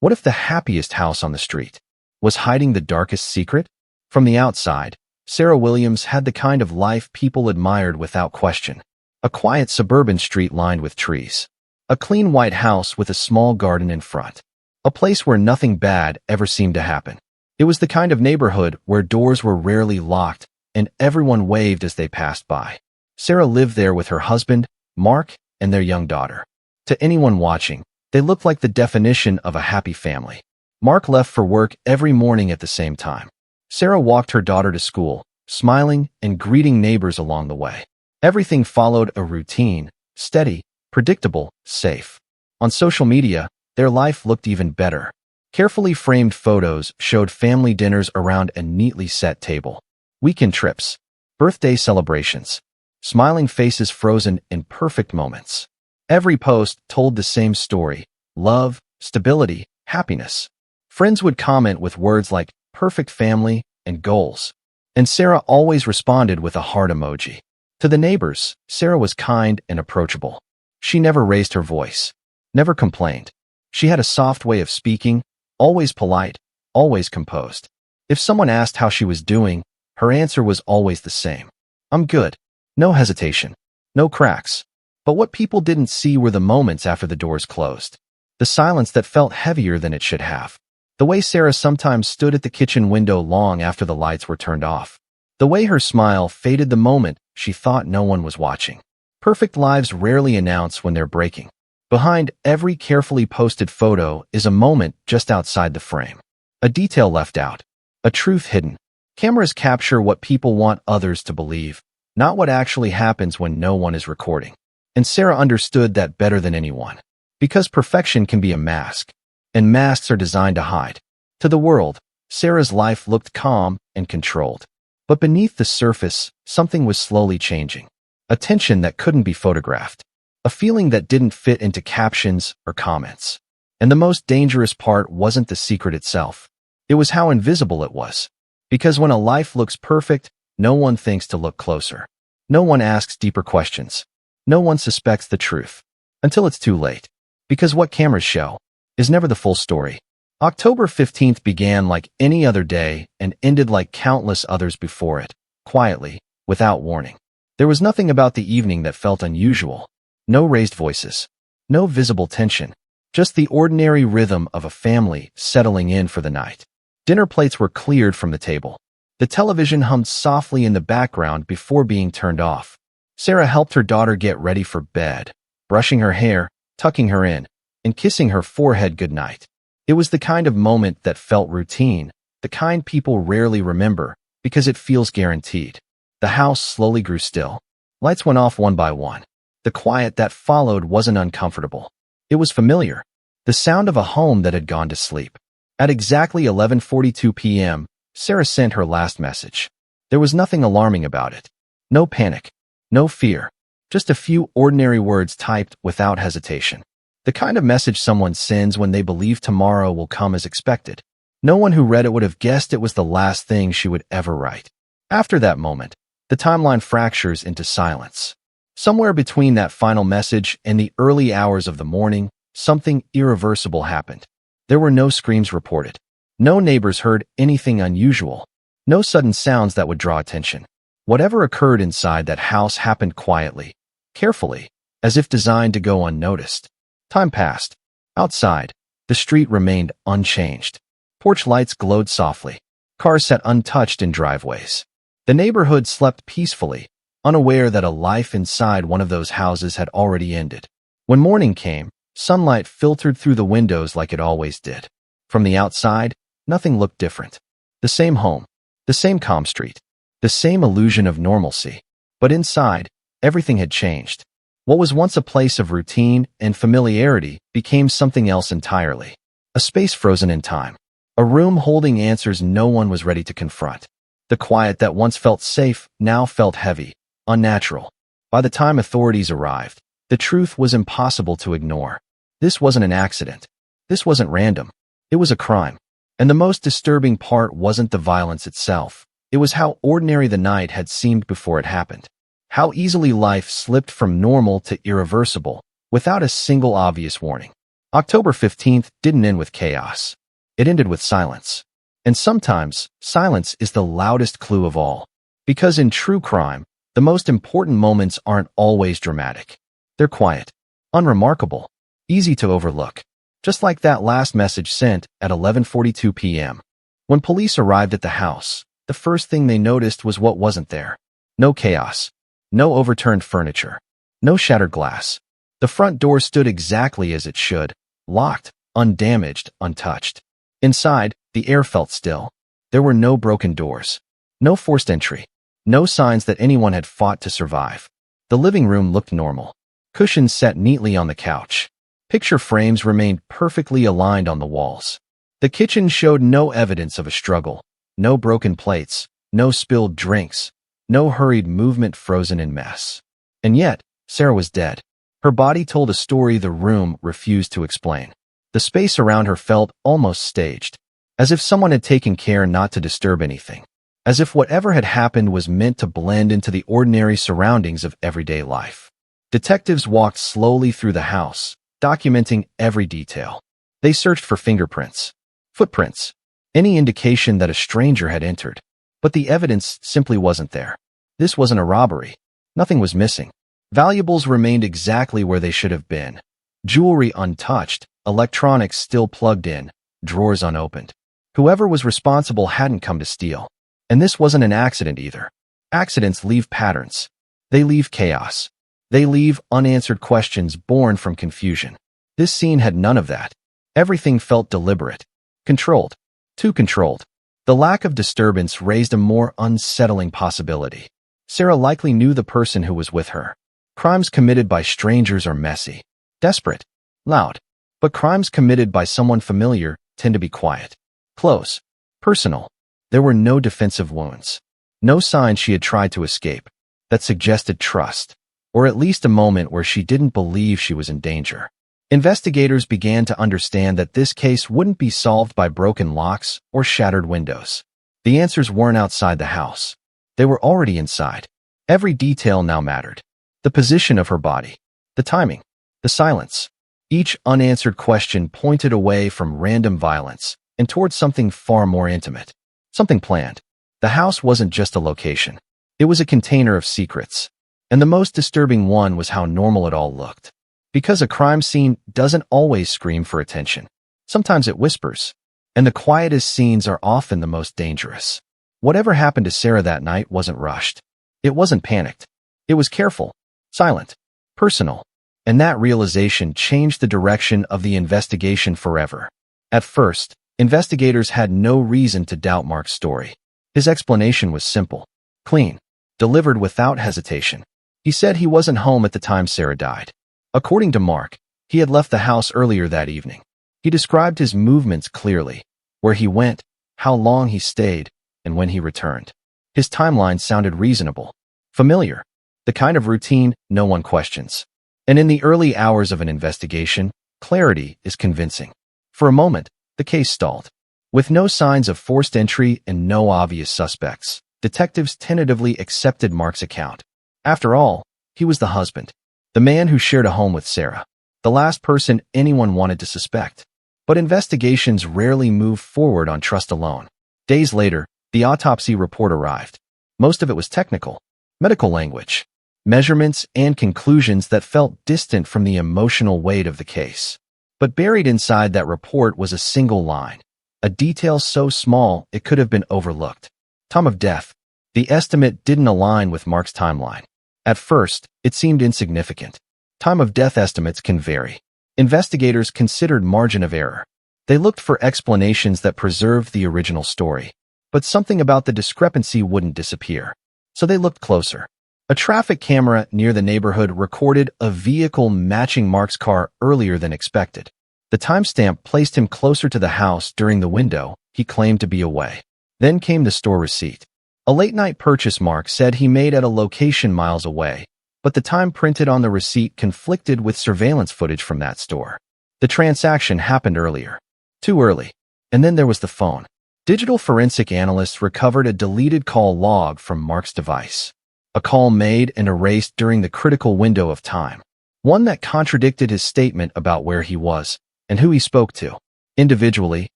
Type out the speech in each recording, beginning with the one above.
What if the happiest house on the street was hiding the darkest secret? From the outside, Sarah Williams had the kind of life people admired without question. A quiet suburban street lined with trees. A clean white house with a small garden in front. A place where nothing bad ever seemed to happen. It was the kind of neighborhood where doors were rarely locked and everyone waved as they passed by. Sarah lived there with her husband, Mark, and their young daughter. To anyone watching, they looked like the definition of a happy family. Mark left for work every morning at the same time. Sarah walked her daughter to school, smiling and greeting neighbors along the way. Everything followed a routine, steady, predictable, safe. On social media, their life looked even better. Carefully framed photos showed family dinners around a neatly set table. Weekend trips, birthday celebrations, smiling faces frozen in perfect moments. Every post told the same story: love, stability, happiness. Friends would comment with words like perfect family and goals. And Sarah always responded with a heart emoji. To the neighbors, Sarah was kind and approachable. She never raised her voice, never complained. She had a soft way of speaking, always polite, always composed. If someone asked how she was doing, her answer was always the same. I'm good. No hesitation. No cracks. But what people didn't see were the moments after the doors closed. The silence that felt heavier than it should have. The way Sarah sometimes stood at the kitchen window long after the lights were turned off. The way her smile faded the moment she thought no one was watching. Perfect lives rarely announce when they're breaking. Behind every carefully posted photo is a moment just outside the frame. A detail left out. A truth hidden. Cameras capture what people want others to believe, not what actually happens when no one is recording. And Sarah understood that better than anyone. Because perfection can be a mask, and masks are designed to hide. To the world, Sarah's life looked calm and controlled. But beneath the surface, something was slowly changing. A tension that couldn't be photographed. A feeling that didn't fit into captions or comments. And the most dangerous part wasn't the secret itself. It was how invisible it was. Because when a life looks perfect, no one thinks to look closer. No one asks deeper questions. No one suspects the truth. Until it's too late. Because what cameras show is never the full story. October 15th began like any other day and ended like countless others before it, quietly, without warning. There was nothing about the evening that felt unusual. No raised voices. No visible tension. Just the ordinary rhythm of a family settling in for the night. Dinner plates were cleared from the table. The television hummed softly in the background before being turned off. Sarah helped her daughter get ready for bed, brushing her hair, tucking her in, and kissing her forehead goodnight. It was the kind of moment that felt routine, the kind people rarely remember because it feels guaranteed. The house slowly grew still. Lights went off one by one. The quiet that followed wasn't uncomfortable. It was familiar. The sound of a home that had gone to sleep. At exactly 11:42 p.m., Sarah sent her last message. There was nothing alarming about it. No panic. No fear. Just a few ordinary words typed without hesitation. The kind of message someone sends when they believe tomorrow will come as expected. No one who read it would have guessed it was the last thing she would ever write. After that moment, the timeline fractures into silence. Somewhere between that final message and the early hours of the morning, something irreversible happened. There were no screams reported. No neighbors heard anything unusual. No sudden sounds that would draw attention. Whatever occurred inside that house happened quietly, carefully, as if designed to go unnoticed. Time passed. Outside, the street remained unchanged. Porch lights glowed softly. Cars sat untouched in driveways. The neighborhood slept peacefully, unaware that a life inside one of those houses had already ended. When morning came, sunlight filtered through the windows like it always did. From the outside, nothing looked different. The same home, the same calm street, the same illusion of normalcy. But inside, everything had changed. What was once a place of routine and familiarity became something else entirely. A space frozen in time. A room holding answers no one was ready to confront. The quiet that once felt safe now felt heavy, unnatural. By the time authorities arrived, the truth was impossible to ignore. This wasn't an accident. This wasn't random. It was a crime. And the most disturbing part wasn't the violence itself. It was how ordinary the night had seemed before it happened. How easily life slipped from normal to irreversible, without a single obvious warning. October 15th didn't end with chaos. It ended with silence. And sometimes, silence is the loudest clue of all. Because in true crime, the most important moments aren't always dramatic. They're quiet, unremarkable, easy to overlook. Just like that last message sent at 11:42 p.m. When police arrived at the house, the first thing they noticed was what wasn't there. No chaos. No overturned furniture. No shattered glass. The front door stood exactly as it should, locked, undamaged, untouched. Inside, the air felt still. There were no broken doors. No forced entry. No signs that anyone had fought to survive. The living room looked normal. Cushions set neatly on the couch. Picture frames remained perfectly aligned on the walls. The kitchen showed no evidence of a struggle. No broken plates. No spilled drinks. No hurried movement frozen in mess. And yet, Sarah was dead. Her body told a story the room refused to explain. The space around her felt almost staged, as if someone had taken care not to disturb anything, as if whatever had happened was meant to blend into the ordinary surroundings of everyday life. Detectives walked slowly through the house, documenting every detail. They searched for fingerprints, footprints, any indication that a stranger had entered. But the evidence simply wasn't there. This wasn't a robbery. Nothing was missing. Valuables remained exactly where they should have been. Jewelry untouched, electronics still plugged in, drawers unopened. Whoever was responsible hadn't come to steal. And this wasn't an accident either. Accidents leave patterns. They leave chaos. They leave unanswered questions born from confusion. This scene had none of that. Everything felt deliberate. Controlled. Too controlled. The lack of disturbance raised a more unsettling possibility. Sarah likely knew the person who was with her. Crimes committed by strangers are messy, desperate, loud. But crimes committed by someone familiar tend to be quiet, close, personal. There were no defensive wounds. No signs she had tried to escape that suggested trust, or at least a moment where she didn't believe she was in danger. Investigators began to understand that this case wouldn't be solved by broken locks or shattered windows. The answers weren't outside the house. They were already inside. Every detail now mattered. The position of her body, the timing, the silence. Each unanswered question pointed away from random violence and towards something far more intimate, something planned. The house wasn't just a location. It was a container of secrets. And the most disturbing one was how normal it all looked. Because a crime scene doesn't always scream for attention. Sometimes it whispers. And the quietest scenes are often the most dangerous. Whatever happened to Sarah that night wasn't rushed. It wasn't panicked. It was careful, silent, personal. And that realization changed the direction of the investigation forever. At first, investigators had no reason to doubt Mark's story. His explanation was simple, clean, delivered without hesitation. He said he wasn't home at the time Sarah died. According to Mark, he had left the house earlier that evening. He described his movements clearly, where he went, how long he stayed, and when he returned. His timeline sounded reasonable, familiar, the kind of routine no one questions. And in the early hours of an investigation, clarity is convincing. For a moment, the case stalled. With no signs of forced entry and no obvious suspects, detectives tentatively accepted Mark's account. After all, he was the husband, the man who shared a home with Sarah, the last person anyone wanted to suspect. But investigations rarely move forward on trust alone. Days later, the autopsy report arrived. Most of it was technical, medical language, measurements and conclusions that felt distant from the emotional weight of the case. But buried inside that report was a single line, a detail so small it could have been overlooked. Time of death. The estimate didn't align with Mark's timeline. At first, it seemed insignificant. Time of death estimates can vary. Investigators considered margin of error. They looked for explanations that preserved the original story. But something about the discrepancy wouldn't disappear. So they looked closer. A traffic camera near the neighborhood recorded a vehicle matching Mark's car earlier than expected. The timestamp placed him closer to the house during the window he claimed to be away. Then came the store receipt. A late-night purchase Mark said he made at a location miles away, but the time printed on the receipt conflicted with surveillance footage from that store. The transaction happened earlier. Too early. And then there was the phone. Digital forensic analysts recovered a deleted call log from Mark's device. A call made and erased during the critical window of time. One that contradicted his statement about where he was, and who he spoke to. Individually,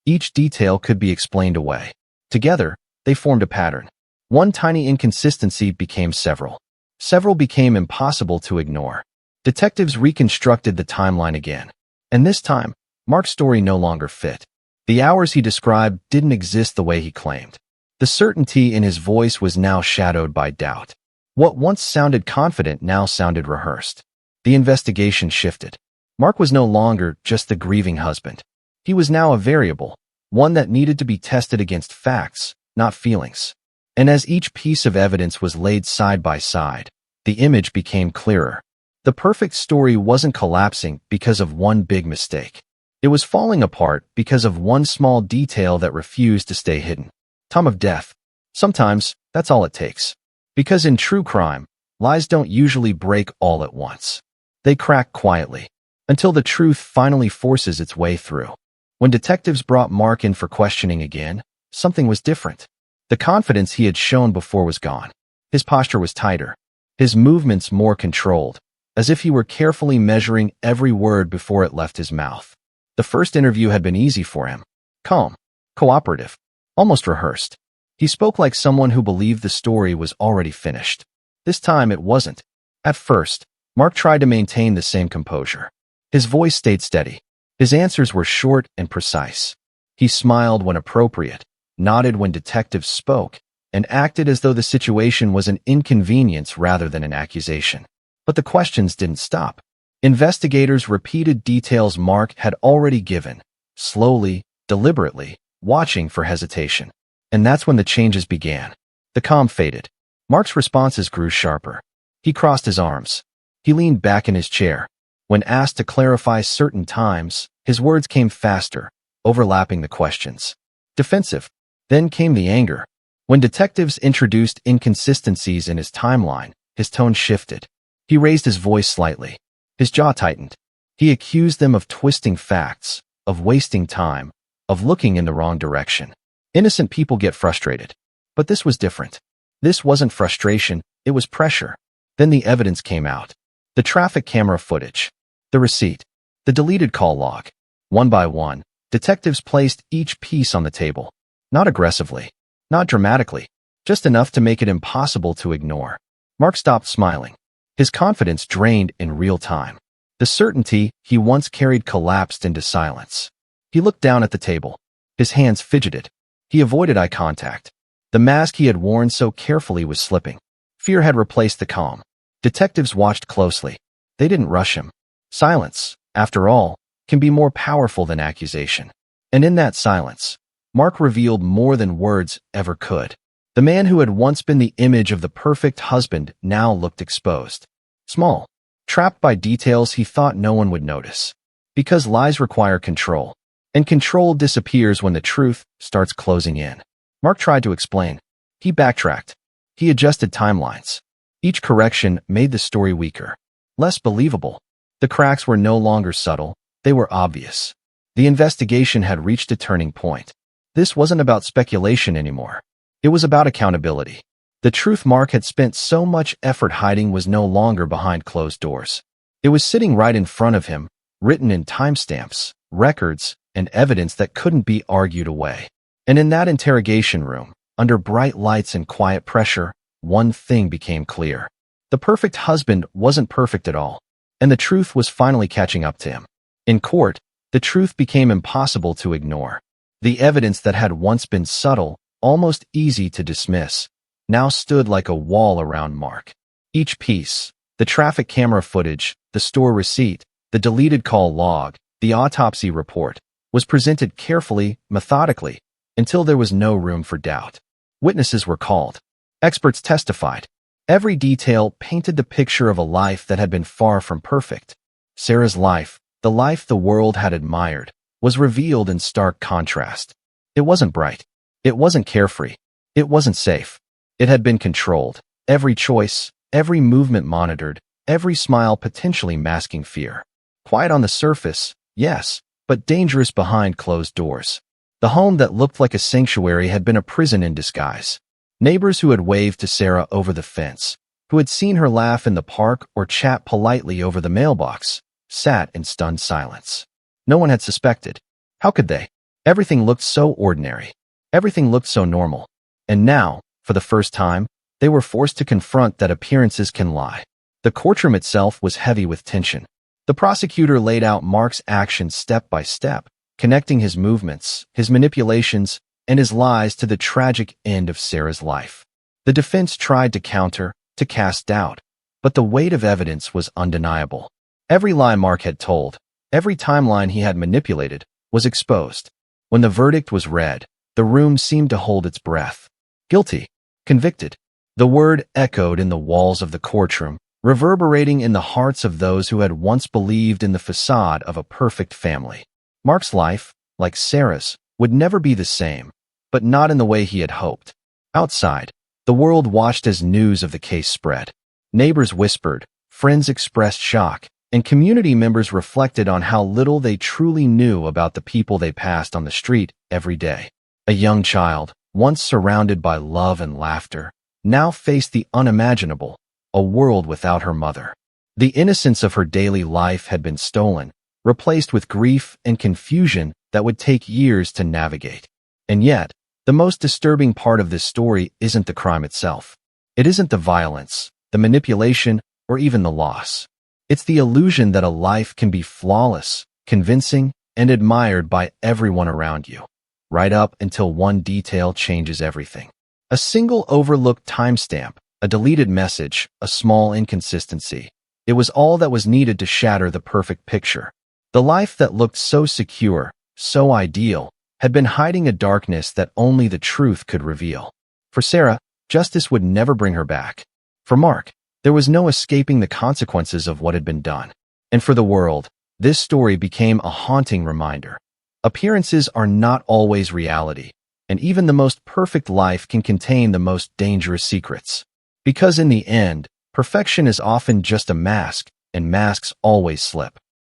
each detail could be explained away. Together, they formed a pattern. One tiny inconsistency became several. Several became impossible to ignore. Detectives reconstructed the timeline again. And this time, Mark's story no longer fit. The hours he described didn't exist the way he claimed. The certainty in his voice was now shadowed by doubt. What once sounded confident now sounded rehearsed. The investigation shifted. Mark was no longer just the grieving husband. He was now a variable, one that needed to be tested against facts, not feelings. And as each piece of evidence was laid side by side, the image became clearer. The perfect story wasn't collapsing because of one big mistake. It was falling apart because of one small detail that refused to stay hidden. Time of death. Sometimes, that's all it takes. Because in true crime, lies don't usually break all at once. They crack quietly, until the truth finally forces its way through. When detectives brought Mark in for questioning again, something was different. The confidence he had shown before was gone. His posture was tighter, his movements more controlled, as if he were carefully measuring every word before it left his mouth. The first interview had been easy for him. Calm, cooperative, almost rehearsed. He spoke like someone who believed the story was already finished. This time it wasn't. At first, Mark tried to maintain the same composure. His voice stayed steady. His answers were short and precise. He smiled when appropriate, nodded when detectives spoke, and acted as though the situation was an inconvenience rather than an accusation. But the questions didn't stop. Investigators repeated details Mark had already given, slowly, deliberately, watching for hesitation. And that's when the changes began. The calm faded. Mark's responses grew sharper. He crossed his arms. He leaned back in his chair. When asked to clarify certain times, his words came faster, overlapping the questions. Defensive. Then came the anger. When detectives introduced inconsistencies in his timeline, his tone shifted. He raised his voice slightly. His jaw tightened. He accused them of twisting facts, of wasting time, of looking in the wrong direction. Innocent people get frustrated. But this was different. This wasn't frustration, it was pressure. Then the evidence came out. The traffic camera footage. The receipt. The deleted call log. One by one, detectives placed each piece on the table. Not aggressively. Not dramatically. Just enough to make it impossible to ignore. Mark stopped smiling. His confidence drained in real time. The certainty he once carried collapsed into silence. He looked down at the table. His hands fidgeted. He avoided eye contact. The mask he had worn so carefully was slipping. Fear had replaced the calm. Detectives watched closely. They didn't rush him. Silence, after all, can be more powerful than accusation. And in that silence, Mark revealed more than words ever could. The man who had once been the image of the perfect husband now looked exposed. Small, trapped by details he thought no one would notice. Because lies require control, and control disappears when the truth starts closing in. Mark tried to explain. He backtracked. He adjusted timelines. Each correction made the story weaker, less believable. The cracks were no longer subtle, they were obvious. The investigation had reached a turning point. This wasn't about speculation anymore. It was about accountability. The truth Mark had spent so much effort hiding was no longer behind closed doors. It was sitting right in front of him, written in timestamps, records, and evidence that couldn't be argued away. And in that interrogation room, under bright lights and quiet pressure, one thing became clear. The perfect husband wasn't perfect at all, and the truth was finally catching up to him. In court, the truth became impossible to ignore. The evidence that had once been subtle, almost easy to dismiss, now stood like a wall around Mark. Each piece, the traffic camera footage, the store receipt, the deleted call log, the autopsy report, was presented carefully, methodically, until there was no room for doubt. Witnesses were called. Experts testified. Every detail painted the picture of a life that had been far from perfect. Sarah's life, the life the world had admired, was revealed in stark contrast. It wasn't bright. It wasn't carefree. It wasn't safe. It had been controlled. Every choice, every movement monitored, every smile potentially masking fear. Quiet on the surface, yes, but dangerous behind closed doors. The home that looked like a sanctuary had been a prison in disguise. Neighbors who had waved to Sarah over the fence, who had seen her laugh in the park or chat politely over the mailbox, sat in stunned silence. No one had suspected. How could they? Everything looked so ordinary. Everything looked so normal. And now, for the first time, they were forced to confront that appearances can lie. The courtroom itself was heavy with tension. The prosecutor laid out Mark's actions step by step, connecting his movements, his manipulations, and his lies to the tragic end of Sarah's life. The defense tried to counter, to cast doubt, but the weight of evidence was undeniable. Every lie Mark had told, every timeline he had manipulated, was exposed. When the verdict was read, the room seemed to hold its breath. Guilty. Convicted. The word echoed in the walls of the courtroom, reverberating in the hearts of those who had once believed in the facade of a perfect family. Mark's life, like Sarah's, would never be the same, but not in the way he had hoped. Outside, the world watched as news of the case spread. Neighbors whispered, friends expressed shock, and community members reflected on how little they truly knew about the people they passed on the street every day. A young child, once surrounded by love and laughter, now faced the unimaginable, a world without her mother. The innocence of her daily life had been stolen, replaced with grief and confusion that would take years to navigate. And yet, the most disturbing part of this story isn't the crime itself. It isn't the violence, the manipulation, or even the loss. It's the illusion that a life can be flawless, convincing, and admired by everyone around you, right up until one detail changes everything. A single overlooked timestamp, a deleted message, a small inconsistency. It was all that was needed to shatter the perfect picture. The life that looked so secure, so ideal, had been hiding a darkness that only the truth could reveal. For Sarah, justice would never bring her back. For Mark, there was no escaping the consequences of what had been done. And for the world, this story became a haunting reminder. Appearances are not always reality, and even the most perfect life can contain the most dangerous secrets. Because in the end, perfection is often just a mask, and masks always slip.